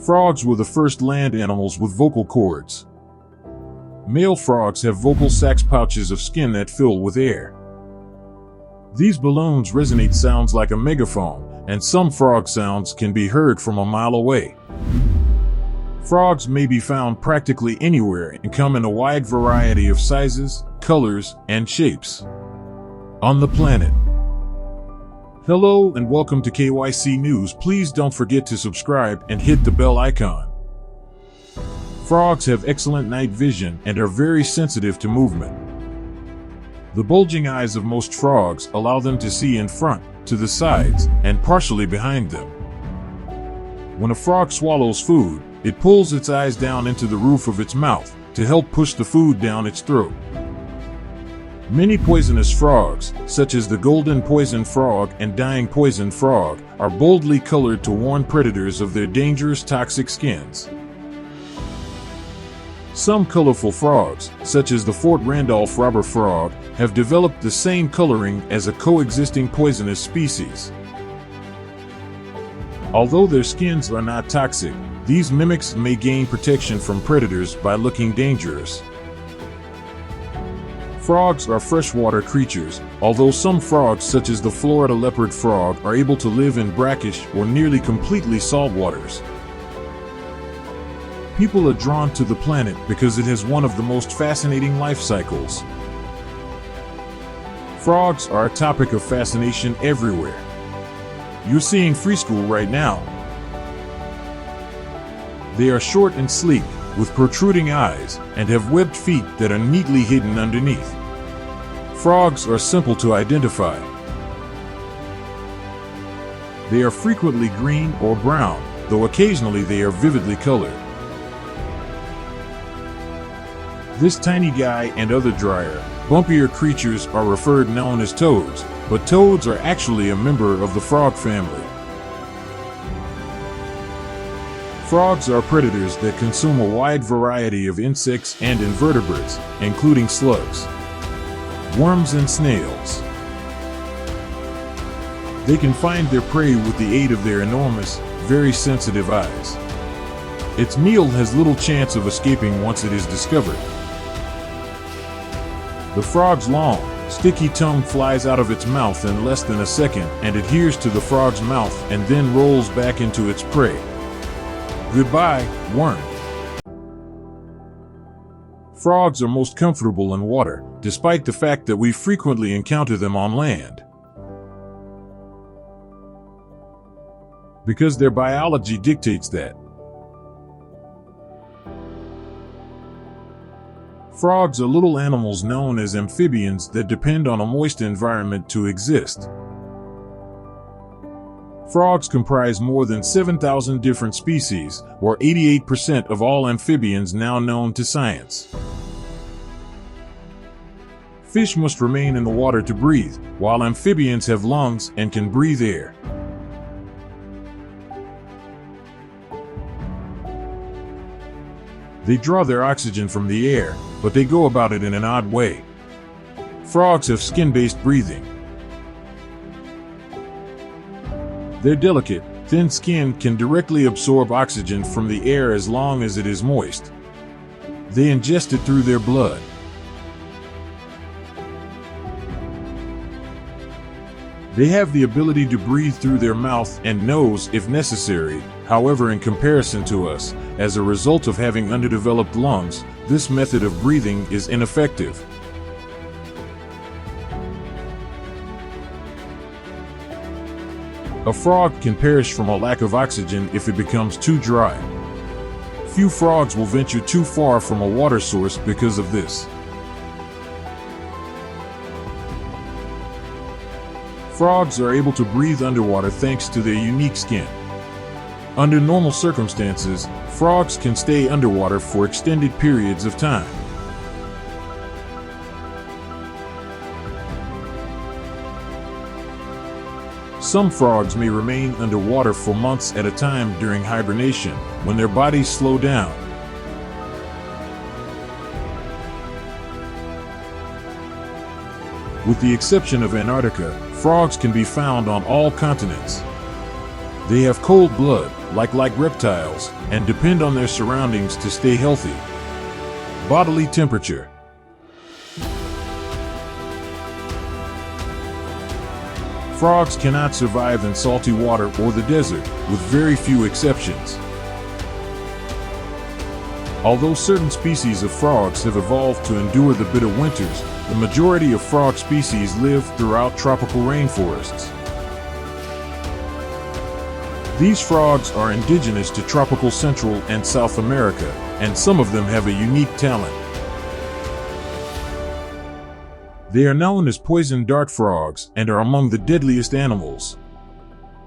Frogs were the first land animals with vocal cords. Male frogs have vocal sacs, pouches of skin that fill with air. These balloons resonate sounds like a megaphone, and some frog sounds can be heard from a mile away. Frogs may be found practically anywhere and come in a wide variety of sizes, colors, and shapes on the planet. Hello and welcome to KYC News. Please don't forget to subscribe and hit the bell icon. Frogs have excellent night vision and are very sensitive to movement. The bulging eyes of most frogs allow them to see in front, to the sides, and partially behind them. When a frog swallows food, it pulls its eyes down into the roof of its mouth to help push the food down its throat. Many poisonous frogs, such as the golden poison frog and dying poison frog, are boldly colored to warn predators of their dangerous toxic skins. Some colorful frogs, such as the Fort Randolph robber frog, have developed the same coloring as a coexisting poisonous species. Although their skins are not toxic, these mimics may gain protection from predators by looking dangerous. Frogs are freshwater creatures, although some frogs such as the Florida leopard frog are able to live in brackish or nearly completely salt waters. People are drawn to the planet because it has one of the most fascinating life cycles. Frogs are a topic of fascination everywhere. You're seeing Free School right now. They are short and sleek, with protruding eyes, and have webbed feet that are neatly hidden underneath. Frogs are simple to identify. They are frequently green or brown, though occasionally they are vividly colored. This tiny guy and other drier, bumpier creatures are known as toads, but toads are actually a member of the frog family. Frogs are predators that consume a wide variety of insects and invertebrates, including slugs, worms, and snails. They can find their prey with the aid of their enormous, very sensitive eyes. Its meal has little chance of escaping once it is discovered. The frog's long, sticky tongue flies out of its mouth in less than a second and adheres to the frog's mouth and then rolls back into its prey. Goodbye, worm. Frogs are most comfortable in water, despite the fact that we frequently encounter them on land. Because their biology dictates that. Frogs are little animals known as amphibians that depend on a moist environment to exist. Frogs comprise more than 7,000 different species, or 88% of all amphibians now known to science. Fish must remain in the water to breathe, while amphibians have lungs and can breathe air. They draw their oxygen from the air, but they go about it in an odd way. Frogs have skin-based breathing. Their delicate, thin skin can directly absorb oxygen from the air as long as it is moist. They ingest it through their blood. They have the ability to breathe through their mouth and nose if necessary. However, in comparison to us, as a result of having underdeveloped lungs, this method of breathing is ineffective. A frog can perish from a lack of oxygen if it becomes too dry. Few frogs will venture too far from a water source because of this. Frogs are able to breathe underwater thanks to their unique skin. Under normal circumstances, frogs can stay underwater for extended periods of time. Some frogs may remain underwater for months at a time during hibernation, when their bodies slow down. With the exception of Antarctica, frogs can be found on all continents. They have cold blood, like reptiles, and depend on their surroundings to stay healthy. Bodily temperature. Frogs cannot survive in salty water or the desert, with very few exceptions. Although certain species of frogs have evolved to endure the bitter winters, the majority of frog species live throughout tropical rainforests. These frogs are indigenous to tropical Central and South America, and some of them have a unique talent. They are known as poison dart frogs and are among the deadliest animals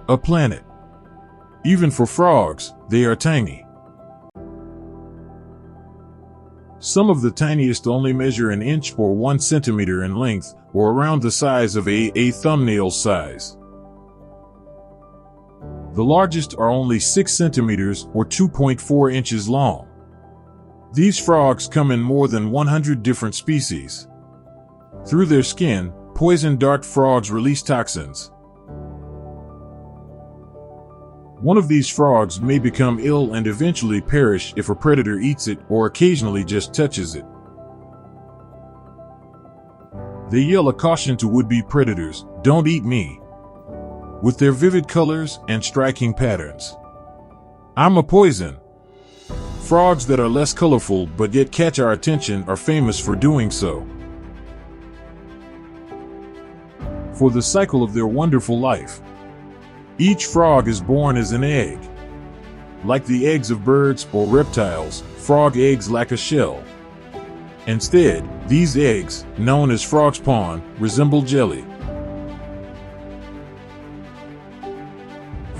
on the planet. Even for frogs, they are tiny. Some of the tiniest only measure an inch or 1 centimeter in length, or around the size of a thumbnail size. The largest are only 6 centimeters or 2.4 inches long. These frogs come in more than 100 different species. Through their skin, poison dart frogs release toxins. One of these frogs may become ill and eventually perish if a predator eats it or occasionally just touches it. They yell a caution to would-be predators, "Don't eat me," with their vivid colors and striking patterns. "I'm a poison." Frogs that are less colorful but yet catch our attention are famous for doing so. For the cycle of their wonderful life. Each frog is born as an egg. Like the eggs of birds or reptiles, frog eggs lack a shell. Instead, these eggs, known as frog spawn, resemble jelly.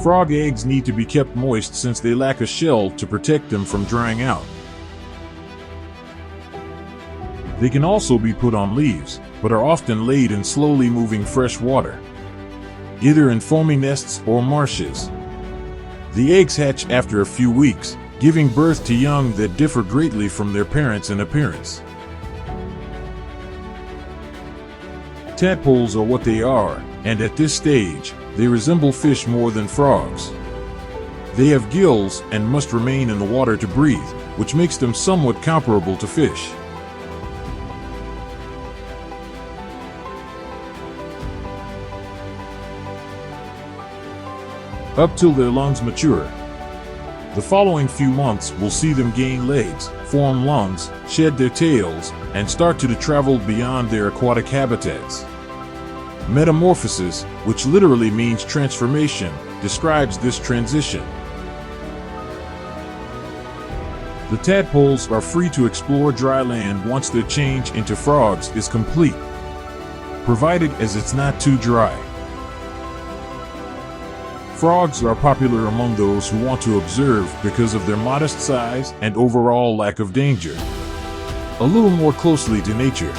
Frog eggs need to be kept moist since they lack a shell to protect them from drying out. They can also be put on leaves, but are often laid in slowly moving fresh water, either in foamy nests or marshes. The eggs hatch after a few weeks, giving birth to young that differ greatly from their parents in appearance. Tadpoles are what they are, and at this stage, they resemble fish more than frogs. They have gills and must remain in the water to breathe, which makes them somewhat comparable to fish. Up till their lungs mature. The following few months will see them gain legs, form lungs, shed their tails, and start to travel beyond their aquatic habitats. Metamorphosis, which literally means transformation, describes this transition. The tadpoles are free to explore dry land once their change into frogs is complete, provided as it's not too dry. Frogs are popular among those who want to observe because of their modest size and overall lack of danger. A little more closely to nature.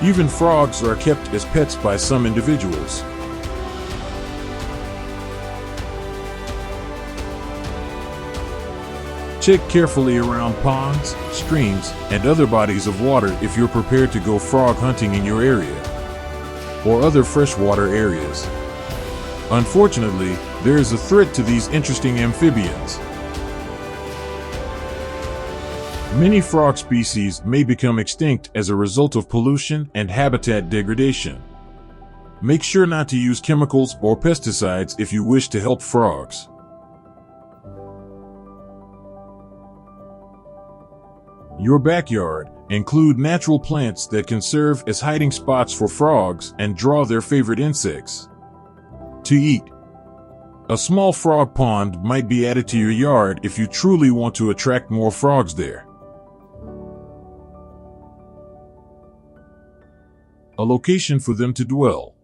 Even frogs are kept as pets by some individuals. Check carefully around ponds, streams, and other bodies of water if you're prepared to go frog hunting in your area or other freshwater areas. Unfortunately, there is a threat to these interesting amphibians. Many frog species may become extinct as a result of pollution and habitat degradation. Make sure not to use chemicals or pesticides if you wish to help frogs. Your backyard. Include natural plants that can serve as hiding spots for frogs and draw their favorite insects to eat. A small frog pond might be added to your yard if you truly want to attract more frogs there. A location for them to dwell.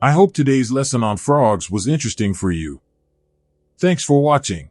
I hope today's lesson on frogs was interesting for you. Thanks for watching.